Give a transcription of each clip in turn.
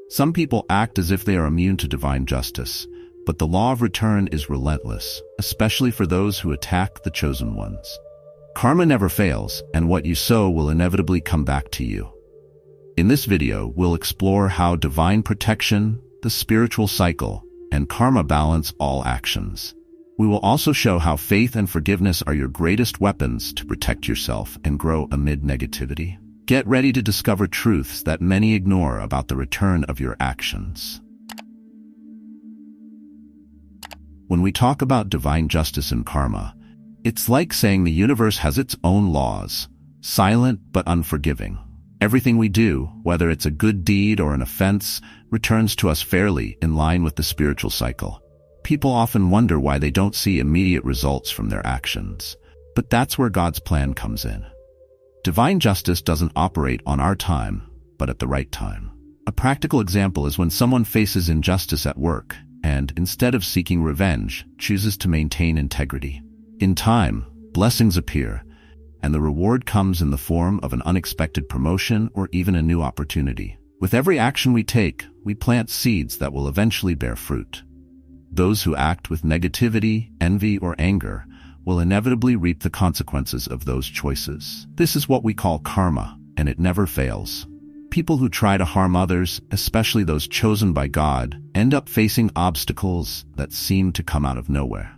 Some people act as if they are immune to divine justice, but the law of return is relentless, especially for those who attack the chosen ones. Karma never fails, and what you sow will inevitably come back to you. In this video, we'll explore how divine protection, the spiritual cycle, and karma balance all actions. We will also show how faith and forgiveness are your greatest weapons to protect yourself and grow amid negativity. Get ready to discover truths that many ignore about the return of your actions. When we talk about divine justice and karma, it's like saying the universe has its own laws, silent but unforgiving. Everything we do, whether it's a good deed or an offense, returns to us fairly in line with the spiritual cycle. People often wonder why they don't see immediate results from their actions, but that's where God's plan comes in. Divine justice doesn't operate on our time, but at the right time. A practical example is when someone faces injustice at work and, instead of seeking revenge, chooses to maintain integrity. In time, blessings appear, and the reward comes in the form of an unexpected promotion or even a new opportunity. With every action we take, we plant seeds that will eventually bear fruit. Those who act with negativity, envy, or anger will inevitably reap the consequences of those choices. This is what we call karma, and it never fails. People who try to harm others, especially those chosen by God, end up facing obstacles that seem to come out of nowhere.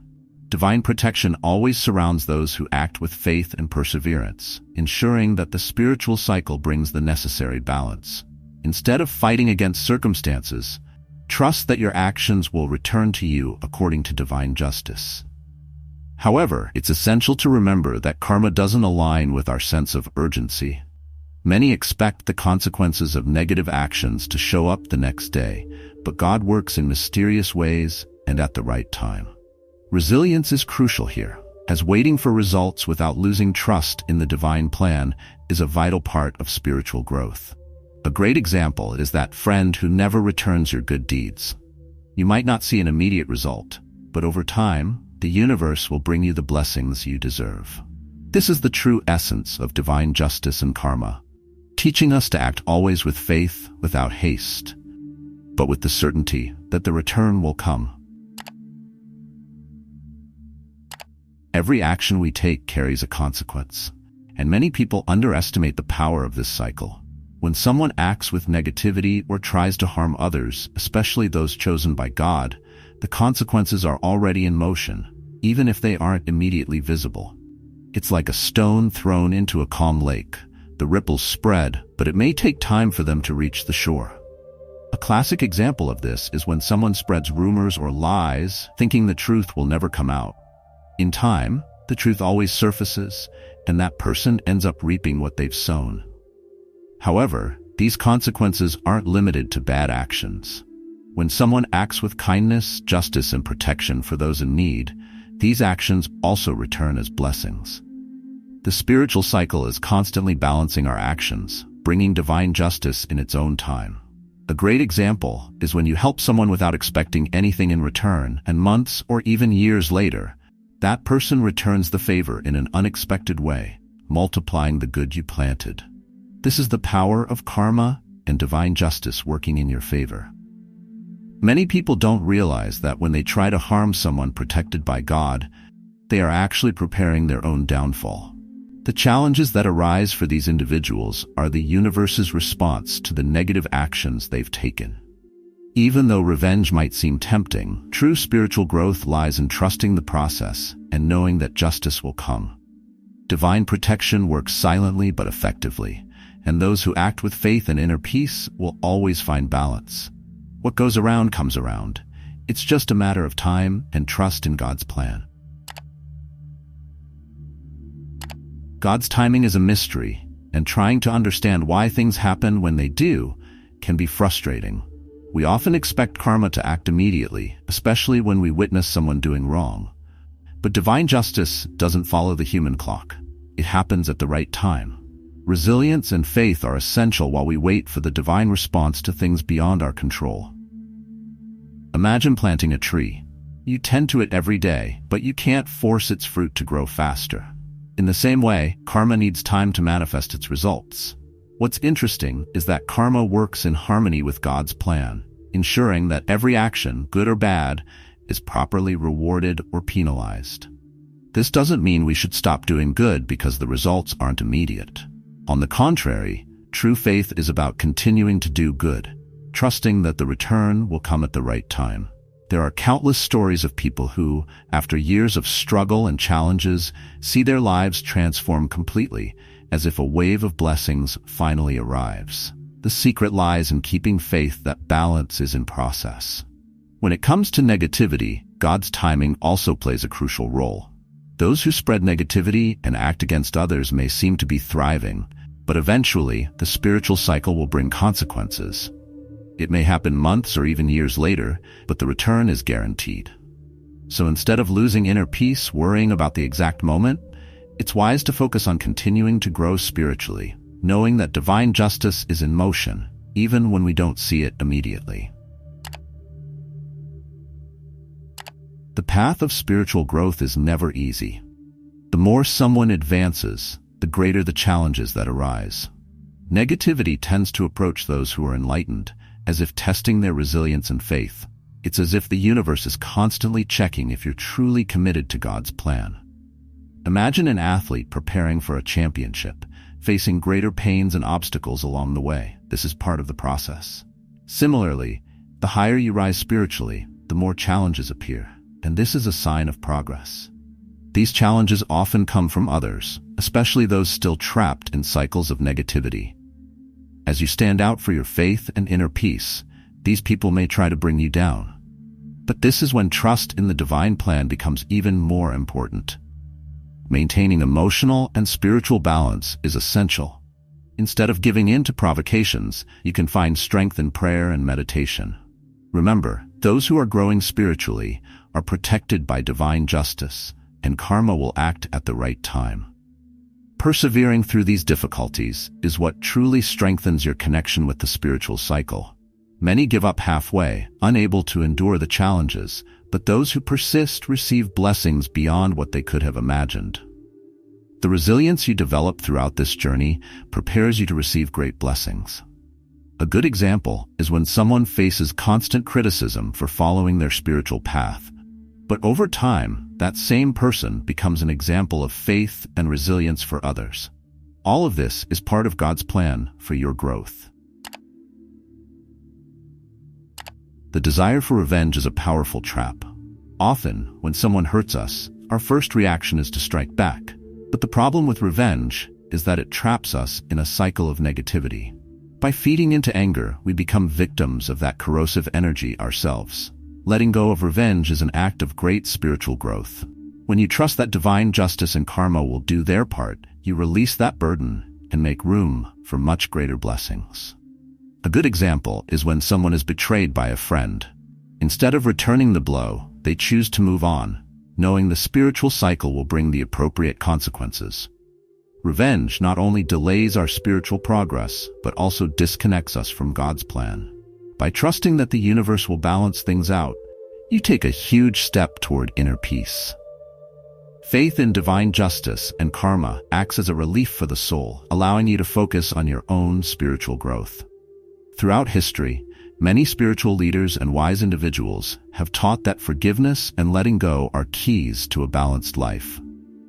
Divine protection always surrounds those who act with faith and perseverance, ensuring that the spiritual cycle brings the necessary balance. Instead of fighting against circumstances, trust that your actions will return to you according to divine justice. However, it's essential to remember that karma doesn't align with our sense of urgency. Many expect the consequences of negative actions to show up the next day, but God works in mysterious ways and at the right time. Resilience is crucial here, as waiting for results without losing trust in the divine plan is a vital part of spiritual growth. A great example is that friend who never returns your good deeds. You might not see an immediate result, but over time, the universe will bring you the blessings you deserve. This is the true essence of divine justice and karma, teaching us to act always with faith, without haste, but with the certainty that the return will come. Every action we take carries a consequence, and many people underestimate the power of this cycle. When someone acts with negativity or tries to harm others, especially those chosen by God, the consequences are already in motion, even if they aren't immediately visible. It's like a stone thrown into a calm lake. The ripples spread, but it may take time for them to reach the shore. A classic example of this is when someone spreads rumors or lies, thinking the truth will never come out. In time, the truth always surfaces, and that person ends up reaping what they've sown. However, these consequences aren't limited to bad actions. When someone acts with kindness, justice, and protection for those in need, these actions also return as blessings. The spiritual cycle is constantly balancing our actions, bringing divine justice in its own time. A great example is when you help someone without expecting anything in return, and months or even years later, that person returns the favor in an unexpected way, multiplying the good you planted. This is the power of karma and divine justice working in your favor. Many people don't realize that when they try to harm someone protected by God, they are actually preparing their own downfall. The challenges that arise for these individuals are the universe's response to the negative actions they've taken. Even though revenge might seem tempting, true spiritual growth lies in trusting the process and knowing that justice will come. Divine protection works silently but effectively, and those who act with faith and inner peace will always find balance. What goes around comes around. It's just a matter of time and trust in God's plan. God's timing is a mystery, and trying to understand why things happen when they do can be frustrating. We often expect karma to act immediately, especially when we witness someone doing wrong. But divine justice doesn't follow the human clock. It happens at the right time. Resilience and faith are essential while we wait for the divine response to things beyond our control. Imagine planting a tree. You tend to it every day, but you can't force its fruit to grow faster. In the same way, karma needs time to manifest its results. What's interesting is that karma works in harmony with God's plan, ensuring that every action, good or bad, is properly rewarded or penalized. This doesn't mean we should stop doing good because the results aren't immediate. On the contrary, true faith is about continuing to do good, trusting that the return will come at the right time. There are countless stories of people who, after years of struggle and challenges, see their lives transform completely, as if a wave of blessings finally arrives. The secret lies in keeping faith that balance is in process. When it comes to negativity, God's timing also plays a crucial role. Those who spread negativity and act against others may seem to be thriving, but eventually the spiritual cycle will bring consequences. It may happen months or even years later, but the return is guaranteed. So instead of losing inner peace worrying about the exact moment, it's wise to focus on continuing to grow spiritually, knowing that divine justice is in motion, even when we don't see it immediately. The path of spiritual growth is never easy. The more someone advances, the greater the challenges that arise. Negativity tends to approach those who are enlightened, as if testing their resilience and faith. It's as if the universe is constantly checking if you're truly committed to God's plan. Imagine an athlete preparing for a championship, facing greater pains and obstacles along the way. This is part of the process. Similarly, the higher you rise spiritually, the more challenges appear, and this is a sign of progress. These challenges often come from others, especially those still trapped in cycles of negativity. As you stand out for your faith and inner peace, these people may try to bring you down. But this is when trust in the divine plan becomes even more important. Maintaining emotional and spiritual balance is essential. Instead of giving in to provocations, you can find strength in prayer and meditation. Remember, those who are growing spiritually are protected by divine justice, and karma will act at the right time. Persevering through these difficulties is what truly strengthens your connection with the spiritual cycle. Many give up halfway, unable to endure the challenges, but those who persist receive blessings beyond what they could have imagined. The resilience you develop throughout this journey prepares you to receive great blessings. A good example is when someone faces constant criticism for following their spiritual path. But over time, that same person becomes an example of faith and resilience for others. All of this is part of God's plan for your growth. The desire for revenge is a powerful trap. Often, when someone hurts us, our first reaction is to strike back. But the problem with revenge is that it traps us in a cycle of negativity. By feeding into anger, we become victims of that corrosive energy ourselves. Letting go of revenge is an act of great spiritual growth. When you trust that divine justice and karma will do their part, you release that burden and make room for much greater blessings. A good example is when someone is betrayed by a friend. Instead of returning the blow, they choose to move on, knowing the spiritual cycle will bring the appropriate consequences. Revenge not only delays our spiritual progress, but also disconnects us from God's plan. By trusting that the universe will balance things out, you take a huge step toward inner peace. Faith in divine justice and karma acts as a relief for the soul, allowing you to focus on your own spiritual growth. Throughout history, many spiritual leaders and wise individuals have taught that forgiveness and letting go are keys to a balanced life.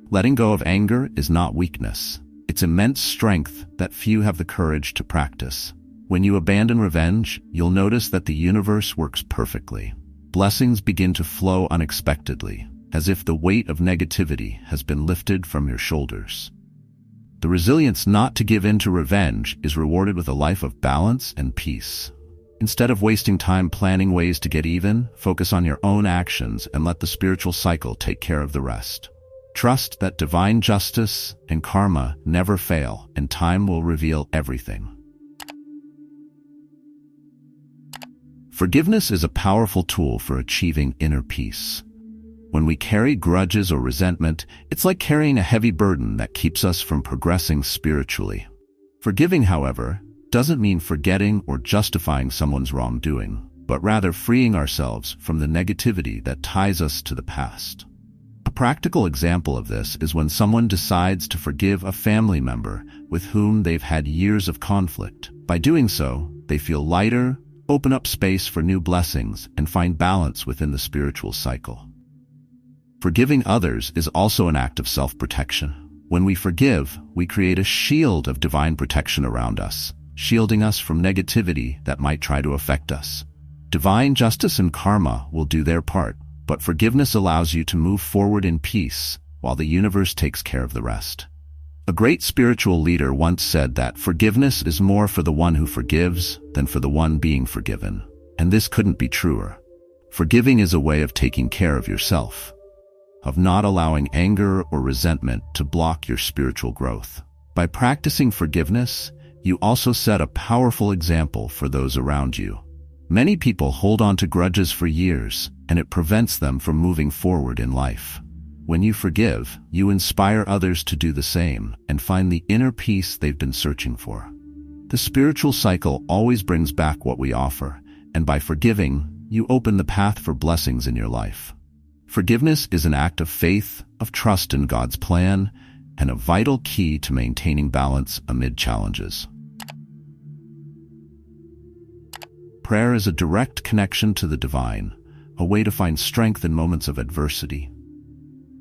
Letting go of anger is not weakness. It's immense strength that few have the courage to practice. When you abandon revenge, you'll notice that the universe works perfectly. Blessings begin to flow unexpectedly, as if the weight of negativity has been lifted from your shoulders. The resilience not to give in to revenge is rewarded with a life of balance and peace. Instead of wasting time planning ways to get even, focus on your own actions and let the spiritual cycle take care of the rest. Trust that divine justice and karma never fail, and time will reveal everything. Forgiveness is a powerful tool for achieving inner peace. When we carry grudges or resentment, it's like carrying a heavy burden that keeps us from progressing spiritually. Forgiving, however, doesn't mean forgetting or justifying someone's wrongdoing, but rather freeing ourselves from the negativity that ties us to the past. A practical example of this is when someone decides to forgive a family member with whom they've had years of conflict. By doing so, they feel lighter, open up space for new blessings, and find balance within the spiritual cycle. Forgiving others is also an act of self-protection. When we forgive, we create a shield of divine protection around us, shielding us from negativity that might try to affect us. Divine justice and karma will do their part, but forgiveness allows you to move forward in peace while the universe takes care of the rest. A great spiritual leader once said that forgiveness is more for the one who forgives than for the one being forgiven. And this couldn't be truer. Forgiving is a way of taking care of yourself, of not allowing anger or resentment to block your spiritual growth. By practicing forgiveness, you also set a powerful example for those around you. Many people hold on to grudges for years, and it prevents them from moving forward in life. When you forgive, you inspire others to do the same and find the inner peace they've been searching for. The spiritual cycle always brings back what we offer, and by forgiving, you open the path for blessings in your life. Forgiveness is an act of faith, of trust in God's plan, and a vital key to maintaining balance amid challenges. Prayer is a direct connection to the divine, a way to find strength in moments of adversity.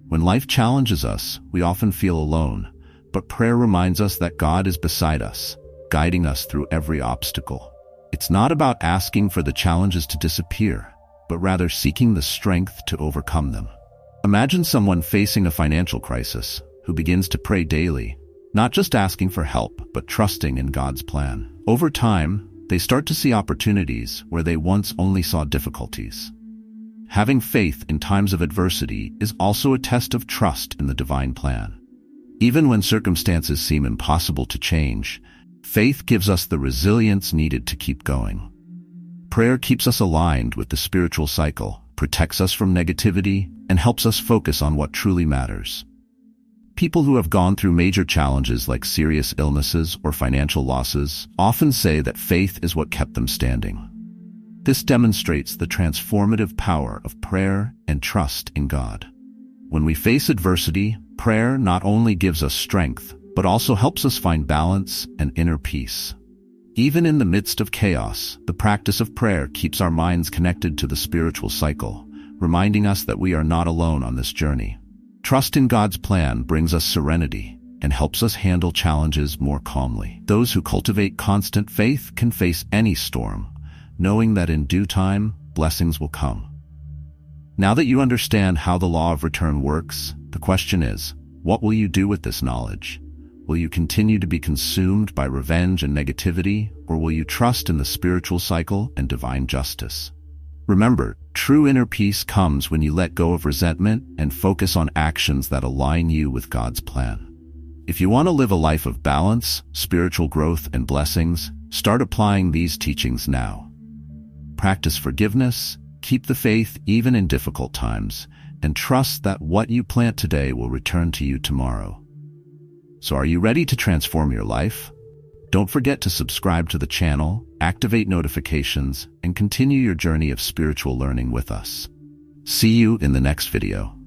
When life challenges us, we often feel alone, but prayer reminds us that God is beside us, guiding us through every obstacle. It's not about asking for the challenges to disappear, but rather seeking the strength to overcome them. Imagine someone facing a financial crisis who begins to pray daily, not just asking for help, but trusting in God's plan. Over time, they start to see opportunities where they once only saw difficulties. Having faith in times of adversity is also a test of trust in the divine plan. Even when circumstances seem impossible to change, faith gives us the resilience needed to keep going. Prayer keeps us aligned with the spiritual cycle, protects us from negativity, and helps us focus on what truly matters. People who have gone through major challenges like serious illnesses or financial losses often say that faith is what kept them standing. This demonstrates the transformative power of prayer and trust in God. When we face adversity, prayer not only gives us strength, but also helps us find balance and inner peace. Even in the midst of chaos, the practice of prayer keeps our minds connected to the spiritual cycle, reminding us that we are not alone on this journey. Trust in God's plan brings us serenity and helps us handle challenges more calmly. Those who cultivate constant faith can face any storm, knowing that in due time, blessings will come. Now that you understand how the law of return works, the question is, what will you do with this knowledge? Will you continue to be consumed by revenge and negativity, or will you trust in the spiritual cycle and divine justice? Remember, true inner peace comes when you let go of resentment and focus on actions that align you with God's plan. If you want to live a life of balance, spiritual growth, and blessings, start applying these teachings now. Practice forgiveness, keep the faith even in difficult times, and trust that what you plant today will return to you tomorrow. So are you ready to transform your life? Don't forget to subscribe to the channel, activate notifications, and continue your journey of spiritual learning with us. See you in the next video.